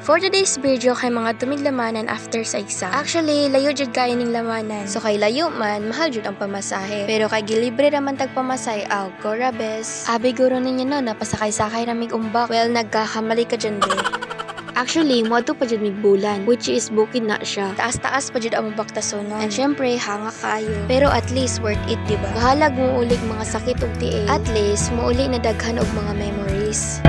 For today's video kay mga tumiglamanan after sa exam. Actually, layo jud kaya ning lamanan. So kay layo man, mahal jud ang pamasahe. Pero kay gilibre raman tag pamasahe, Gorabes. Abi guro ninyo no, napasakay-sakay ramig umbak. Well, nagkakamali ka dyan be. Actually, moadto pa jud mig bulan, which is bukid na siya. Taas-taas pa jud ang baktasonon. And syempre, hanga kayo. Pero at least worth it, diba? Kahalag mo ulig mga sakit ug tiil. At least, muuli na daghan og mga memories.